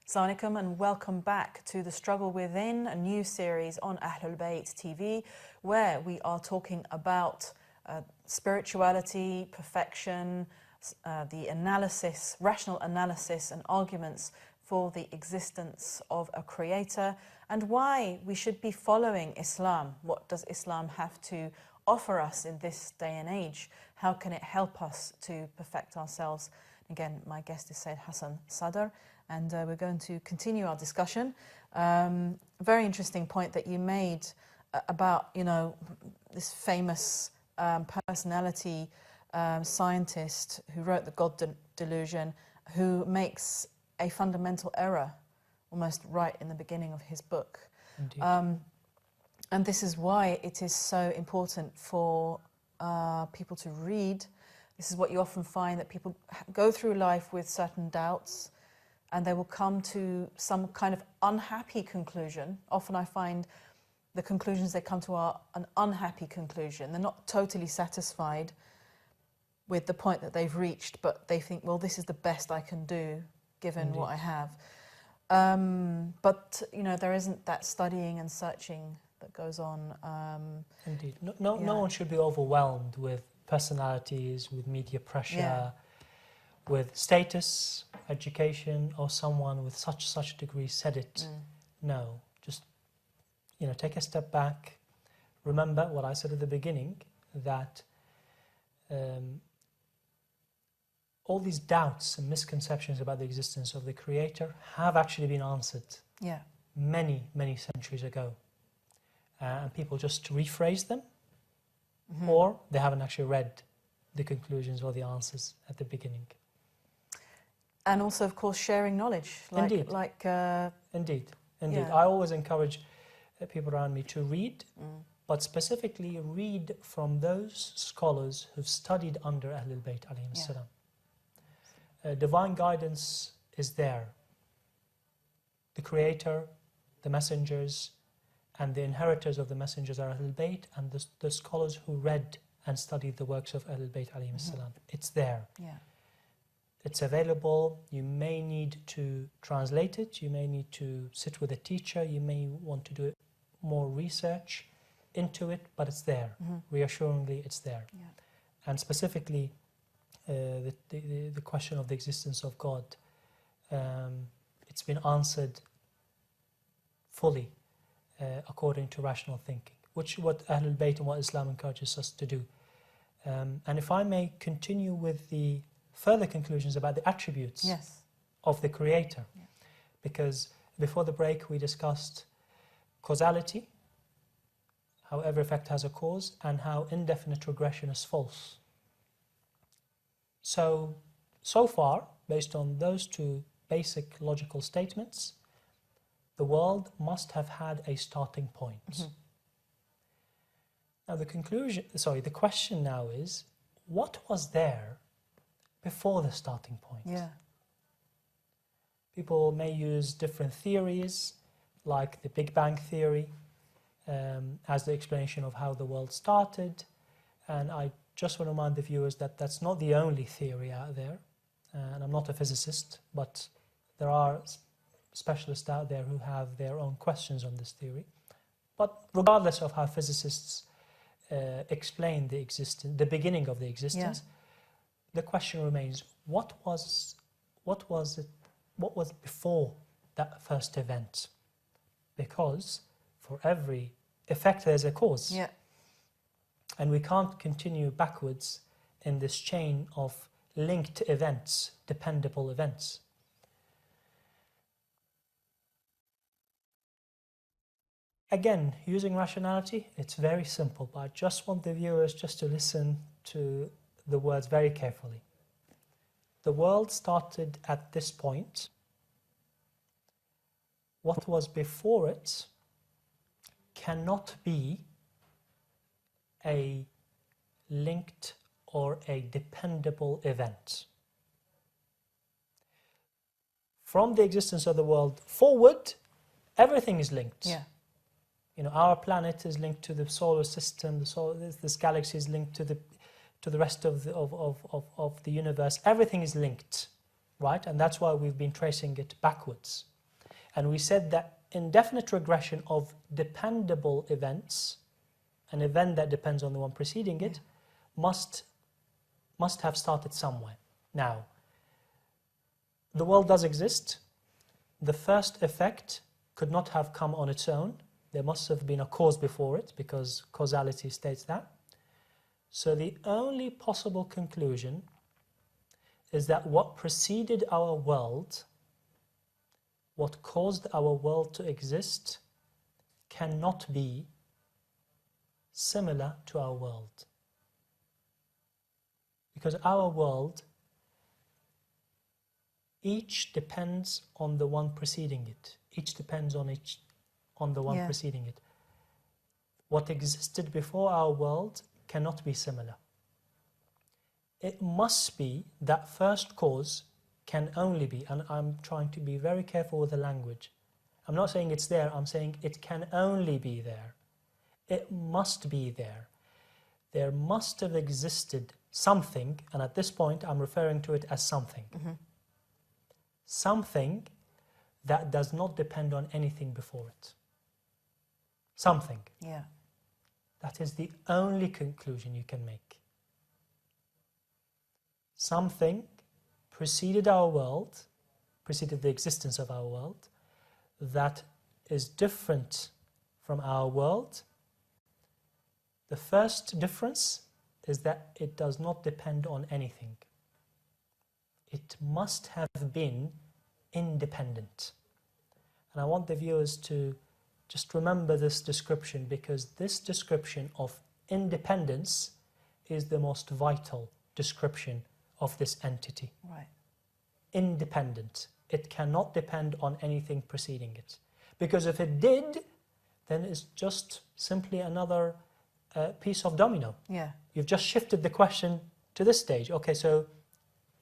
Assalamu alaikum and welcome back to The Struggle Within, a new series on Ahlulbayt TV, where we are talking about spirituality, perfection, the analysis, rational analysis and arguments for the existence of a creator, and why we should be following Islam. What does Islam have to offer us in this day and age? How can it help us to perfect ourselves? Again, my guest is Sayed Hassan Al-Sadr, and we're going to continue our discussion. Very interesting point that you made about, you know, this famous personality scientist who wrote the God Delusion, who makes a fundamental error almost right in the beginning of his book. And this is why it is so important for people to read. This is what you often find, that people go through life with certain doubts and they will come to some kind of unhappy conclusion. Often I find the conclusions they come to are an unhappy conclusion. They're not totally satisfied with the point that they've reached, but they think, well, this is the best I can do given what I have. But, you know, there isn't that studying and searching that goes on. Indeed. No one should be overwhelmed with personalities, with media pressure, with status, education, or someone with such degree said it. No, just, you know, take a step back. Remember what I said at the beginning, that all these doubts and misconceptions about the existence of the Creator have actually been answered many centuries ago. And people just rephrase them, or they haven't actually read the conclusions or the answers at the beginning. And also, of course, sharing knowledge. Indeed. Indeed. I always encourage people around me to read, but specifically read from those scholars who've studied under Ahlulbayt alayhim salam. Divine guidance is there. The Creator, the messengers, and the inheritors of the messengers are Ahlulbayt, and the scholars who read and studied the works of Ahlulbayt alayhim salam. It's there. It's available. You may need to translate it. You may need to sit with a teacher. You may want to do more research into it, but it's there. Reassuringly, it's there. And specifically, the question of the existence of God, it's been answered fully according to rational thinking, which is what Ahlul Bayt and what Islam encourages us to do. And if I may continue with the further conclusions about the attributes of the Creator, because before the break we discussed causality, how every effect has a cause, and how indefinite regression is false. So far, based on those two basic logical statements, the world must have had a starting point. Now the question now is, what was there before the starting point? People may use different theories, like the Big Bang theory, as the explanation of how the world started. And I just want to remind the viewers that that's not the only theory out there. And I'm not a physicist, but there are specialists out there who have their own questions on this theory. But regardless of how physicists explain the beginning of the existence, the question remains: what was before that first event? Because for every effect there's a cause, and we can't continue backwards in this chain of linked events, dependable events. Again, using rationality, it's very simple, but I just want the viewers just to listen to the words very carefully. The world started at this point. What was before it cannot be a linked or a dependable event. From the existence of the world forward, everything is linked. You know, our planet is linked to the solar system. This galaxy is linked to the rest of the universe. Everything is linked, right? And that's why we've been tracing it backwards. And we said that indefinite regression of dependable events, an event that depends on the one preceding it, must have started somewhere. Now, the world does exist. The first effect could not have come on its own. There must have been a cause before it, because causality states that. So the only possible conclusion is that what preceded our world, what caused our world to exist, cannot be similar to our world. Because our world, each depends on the one preceding it. Each depends on the one preceding it. What existed before our world cannot be similar. It must be that first cause can only be, and I'm trying to be very careful with the language. I'm not saying it's there, I'm saying it can only be there. It must be there. There must have existed something, and at this point I'm referring to it as something. Something that does not depend on anything before it. Something. Yeah. That is the only conclusion you can make. Something preceded our world, preceded the existence of our world, that is different from our world. The first difference is that it does not depend on anything. It must have been independent. And I want the viewers to just remember this description, because this description of independence is the most vital description of this entity. Right. Independent. It cannot depend on anything preceding it. Because if it did, then it's just simply another piece of domino. Yeah. You've just shifted the question to this stage. Okay, so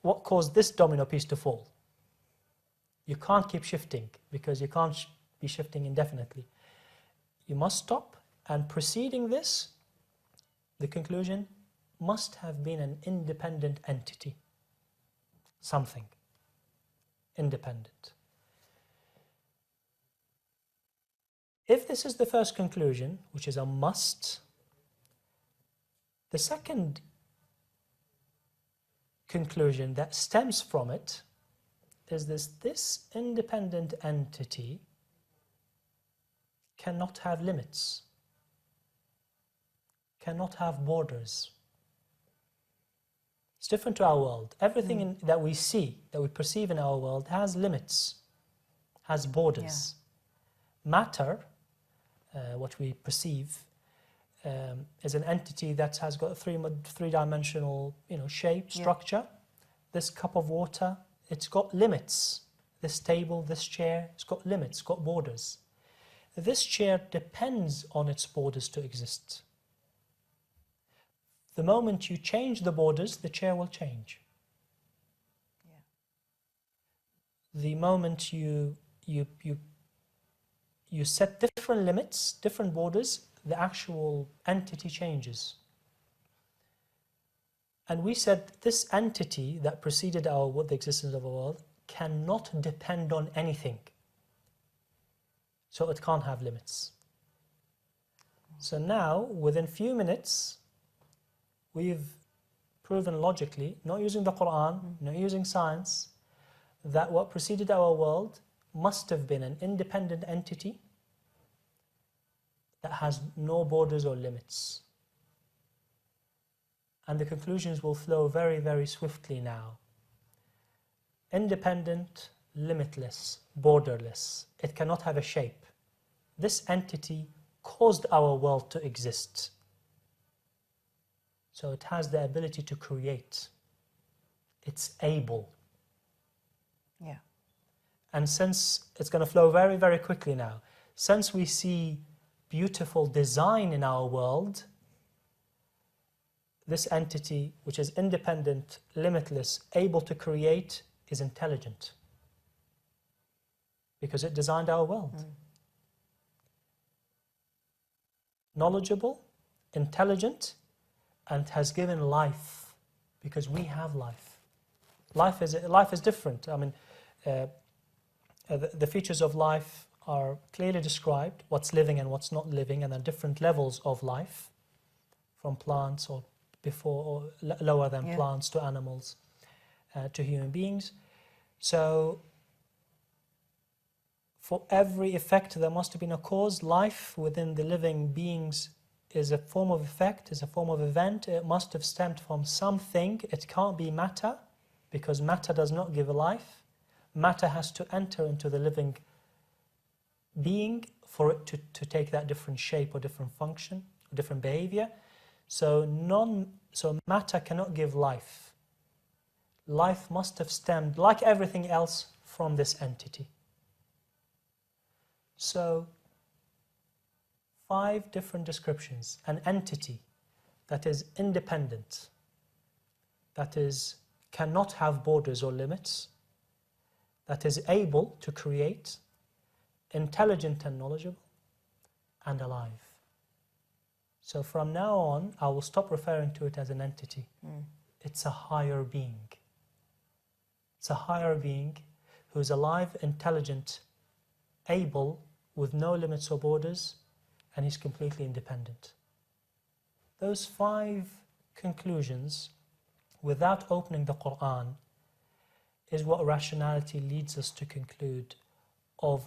what caused this domino piece to fall? You can't keep shifting, because you can't be shifting indefinitely. You must stop, and preceding this, the conclusion must have been an independent entity. Something independent. If this is the first conclusion, which is a must, the second conclusion that stems from it is this independent entity cannot have limits, cannot have borders. It's different to our world. Everything that we see, that we perceive in our world has limits, has borders. Matter, what we perceive, is an entity that has got a three-dimensional, shape, structure. This cup of water, it's got limits. This table, this chair, it's got limits, it's got borders. This chair depends on its borders to exist. The moment you change the borders, the chair will change. The moment you set different limits, different borders, the actual entity changes. And we said this entity that preceded the existence of our world cannot depend on anything. So it can't have limits. So now, within few minutes, we've proven logically, not using the Quran, not using science, that what preceded our world must have been an independent entity that has no borders or limits. And the conclusions will flow very, very swiftly now. Independent, limitless, borderless. It cannot have a shape. This entity caused our world to exist. So it has the ability to create. It's able. Yeah. And since it's going to flow very, very quickly now, since we see beautiful design in our world, this entity, which is independent, limitless, able to create, is intelligent. Because it designed our world. Knowledgeable, intelligent, and has given life, because we have life. Life is different. I mean, The features of life are clearly described, what's living and what's not living, and the different levels of life, from plants or lower than plants to animals to human beings. So for every effect there must have been a cause. Life within the living beings is a form of effect, is a form of event. It must have stemmed from something. It can't be matter, because matter does not give a life. Matter has to enter into the living being for it to take that different shape or different function, or different behavior. So matter cannot give life. Life must have stemmed, like everything else, from this entity. So 5 different descriptions. An entity that is independent, that is cannot have borders or limits, that is able to create, intelligent and knowledgeable, and alive. So from now on, I will stop referring to it as an entity. It's a higher being. It's a higher being who is alive, intelligent, able, with no limits or borders, and he's completely independent. Those 5 conclusions, without opening the Quran, is what rationality leads us to conclude of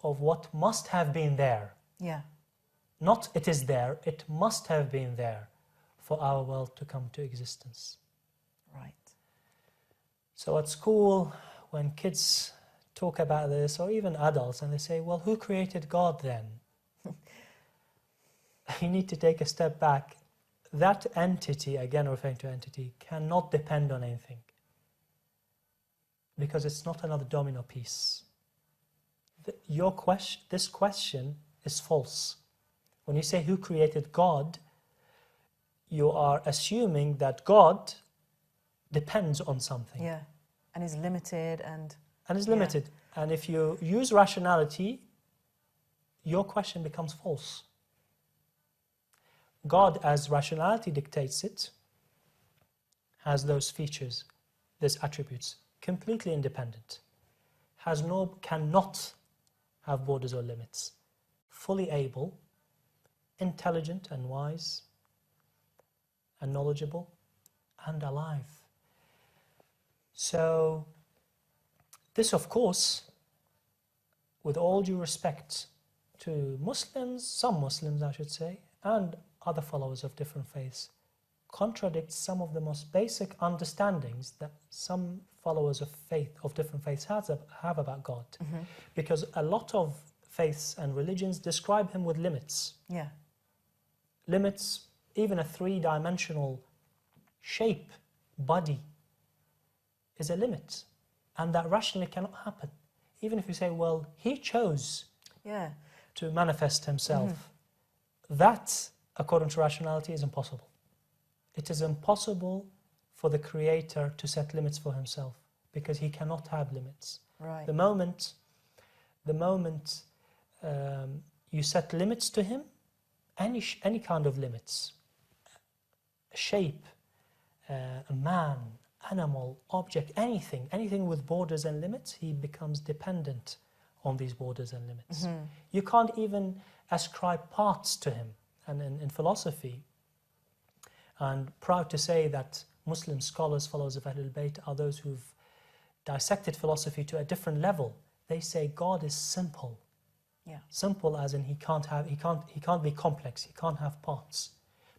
what must have been there. Yeah. Not it is there, it must have been there for our world to come to existence. Right. So at school, when kids talk about this, or even adults, and they say, well, who created God then? You need to take a step back. That entity, again referring to entity, cannot depend on anything, because it's not another domino piece. This question is false. When you say who created God, you are assuming that God depends on something. Yeah, and is limited and is limited. Yeah. And if you use rationality, your question becomes false. God, as rationality dictates it, has those features, those attributes, completely independent, cannot have borders or limits, fully able, intelligent and wise, and knowledgeable, and alive. So this, of course, with all due respect to Muslims, some Muslims I should say, and other followers of different faiths, contradicts some of the most basic understandings that some followers of different faiths have about God. Mm-hmm. Because a lot of faiths and religions describe him with limits. Yeah. Limits, even a 3-dimensional shape, body, is a limit. And that rationally cannot happen. Even if you say, well, he chose to manifest himself. That, according to rationality, is impossible. It is impossible for the Creator to set limits for himself, because he cannot have limits. Right. The moment you set limits to him, any kind of limits, a shape, a man, animal, object, anything with borders and limits, he becomes dependent on these borders and limits. You can't even ascribe parts to him. And in philosophy, and proud to say that Muslim scholars, followers of Ahlulbayt, are those who've dissected philosophy to a different level. They say God is simple. Yeah. Simple as in he can't be complex, he can't have parts.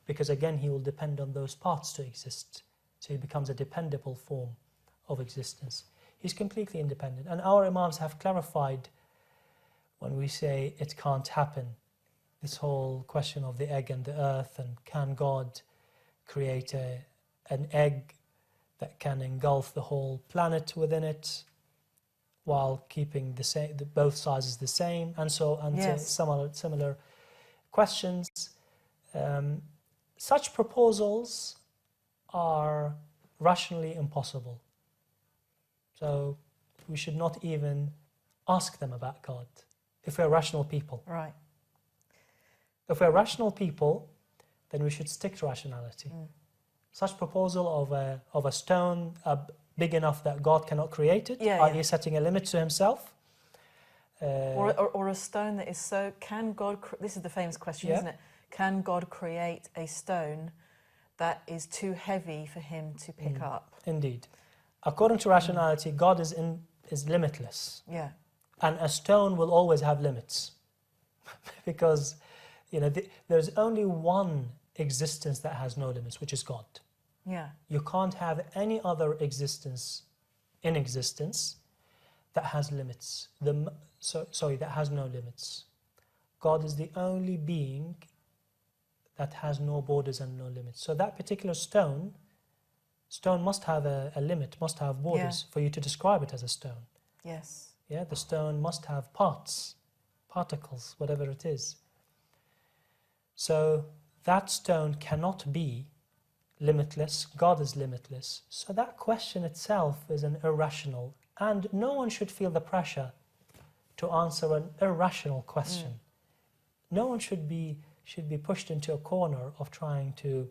Because again, he will depend on those parts to exist. So he becomes a dependable form of existence. He's completely independent. And our Imams have clarified when we say it can't happen, this whole question of the egg and the earth, and can God create an egg that can engulf the whole planet within it while keeping both sizes the same, and so on, Yes. similar questions. Such proposals are rationally impossible. So we should not even ask them about God if we're rational people. Right. If we're rational people, then we should stick to rationality. Such proposal of a stone big enough that God cannot create it, i.e. setting a limit to himself. Or a stone that is so, can God, this is the famous question, isn't it? Can God create a stone that is too heavy for him to pick up? Indeed. According to rationality, God is limitless. Yeah. And a stone will always have limits. Because, there's only one existence that has no limits, which is God. Yeah. You can't have any other existence in existence that has limits. That has no limits. God is the only being that has no borders and no limits. So that particular stone must have a limit, must have borders for you to describe it as a stone. Yes. Yeah, the stone must have parts, particles, whatever it is. So that stone cannot be limitless. God is limitless. So that question itself is an irrational, and no one should feel the pressure to answer an irrational question. No one should be pushed into a corner of trying to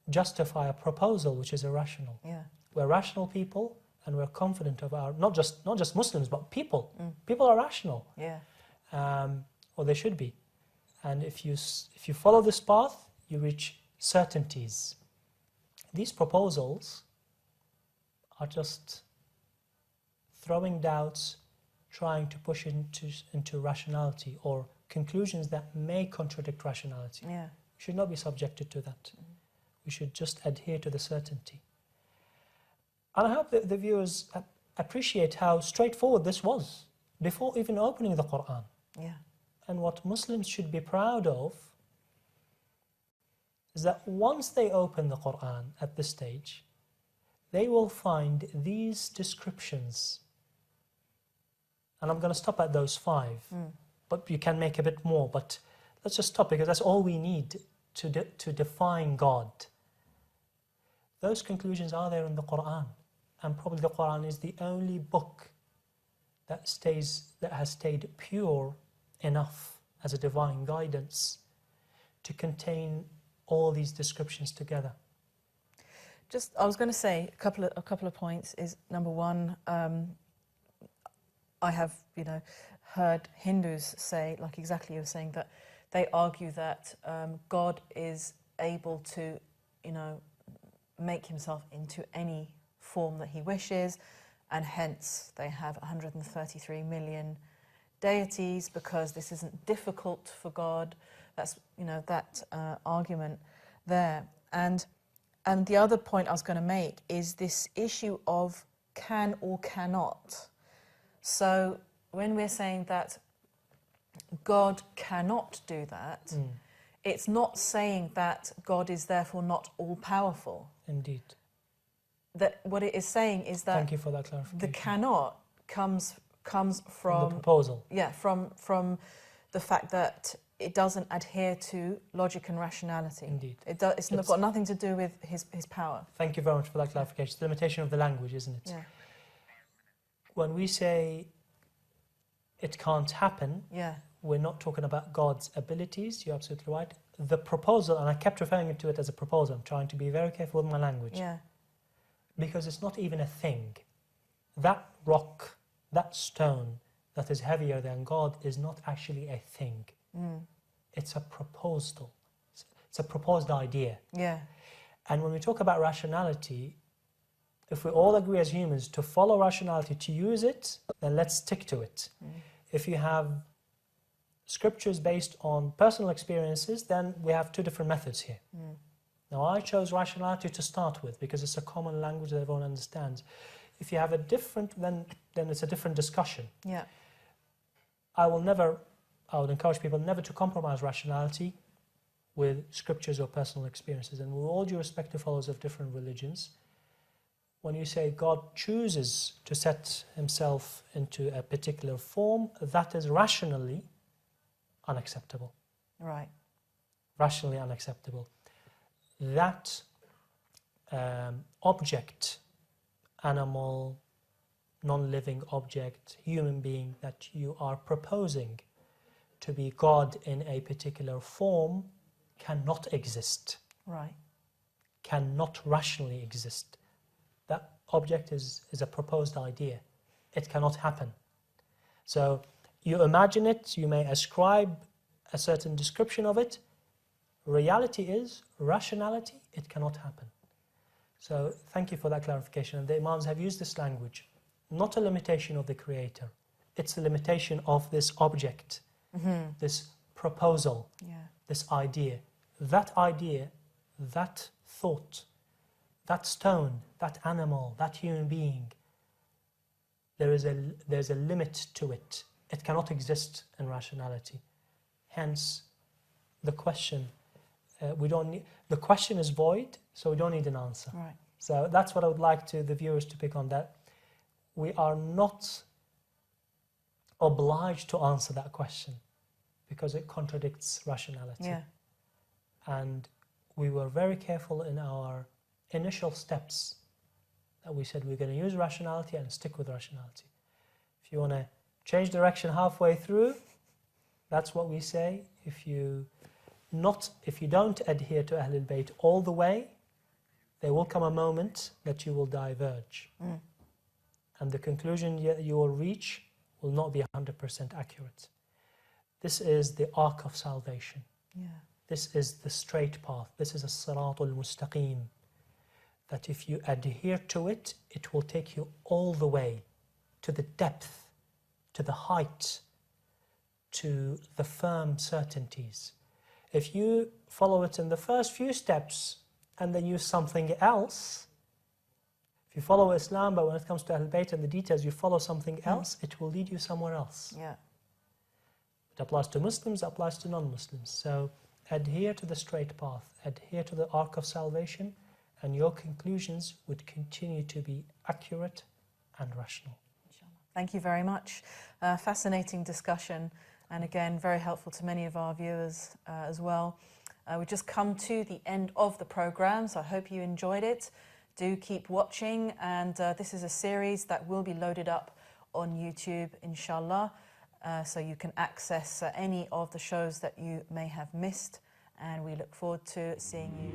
justify a proposal which is irrational. Yeah. We're rational people, and we're confident of our, not just Muslims, but people. People are rational. Yeah. Or they should be. And if you follow this path, you reach certainties. These proposals are just throwing doubts, trying to push into rationality or conclusions that may contradict rationality. Yeah. We should not be subjected to that. We should just adhere to the certainty. And I hope that the viewers appreciate how straightforward this was before even opening the Quran. Yeah. And what Muslims should be proud of is that once they open the Quran at this stage, they will find these descriptions. And I'm going to stop at those 5. But you can make a bit more. But let's just stop, because that's all we need to define God. Those conclusions are there in the Quran. And probably the Quran is the only book that has stayed pure enough as a divine guidance to contain all these descriptions together. I was going to say a couple of points. Is number one, I have heard Hindus say, like exactly you were saying, that they argue that God is able to make himself into any form that he wishes, and hence they have 133 million deities because this isn't difficult for God. That's that argument there. And the other point I was going to make is this issue of can or cannot. So when we're saying that God cannot do that, it's not saying that God is therefore not all-powerful. Indeed. That what it is saying is that thank you for that clarification. The cannot comes from the proposal. Yeah, from the fact that it doesn't adhere to logic and rationality. Indeed. It's got nothing to do with his power. Thank you very much for that clarification. It's the limitation of the language, isn't it? Yeah. When we say it can't happen, we're not talking about God's abilities. You're absolutely right. The proposal, and I kept referring to it as a proposal. I'm trying to be very careful with my language. Yeah. Because it's not even a thing. That rock, that stone that is heavier than God is not actually a thing. It's a proposal. It's a proposed idea. Yeah. And when we talk about rationality, if we all agree as humans to follow rationality, to use it, then let's stick to it. If you have scriptures based on personal experiences, then we have 2 different methods here. Now, I chose rationality to start with because it's a common language that everyone understands. If you have a different, then it's a different discussion. Yeah. I would encourage people never to compromise rationality with scriptures or personal experiences. And with all due respect to followers of different religions, when you say God chooses to set himself into a particular form, that is rationally unacceptable. Right. Rationally unacceptable. That object, animal, non-living object, human being that you are proposing to be God in a particular form cannot exist. Right. Cannot rationally exist. That object is a proposed idea. It cannot happen. So you imagine it, you may ascribe a certain description of it. Reality is, rationality, it cannot happen. So thank you for that clarification. And the Imams have used this language, not a limitation of the Creator. It's a limitation of this object, this proposal, this idea. That idea, that thought, that stone, that animal, that human being, there's a limit to it. It cannot exist in rationality. Hence, the question, the question is void, so we don't need an answer. Right. So that's what I would like the viewers to pick on, that we are not obliged to answer that question because it contradicts rationality. Yeah. And we were very careful in our initial steps that we said we're going to use rationality and stick with rationality. If you want to change direction halfway through, that's what we say. If you don't adhere to Ahlul Bayt all the way, there will come a moment that you will diverge. And the conclusion you will reach will not be 100% accurate. This is the arc of salvation. Yeah. This is the straight path. This is a Siratul Mustaqim. That if you adhere to it, it will take you all the way to the depth, to the height, to the firm certainties. If you follow it in the first few steps and then use something else, if you follow Islam, but when it comes to Ahlul Bayt and the details, you follow something else, it will lead you somewhere else. Yeah. It applies to Muslims, it applies to non-Muslims. So adhere to the straight path, adhere to the arc of salvation, and your conclusions would continue to be accurate and rational. Thank you very much. Fascinating discussion, and again, very helpful to many of our viewers as well. We've just come to the end of the program, so I hope you enjoyed it. Do keep watching, and this is a series that will be loaded up on YouTube, inshallah, so you can access any of the shows that you may have missed, and we look forward to seeing you.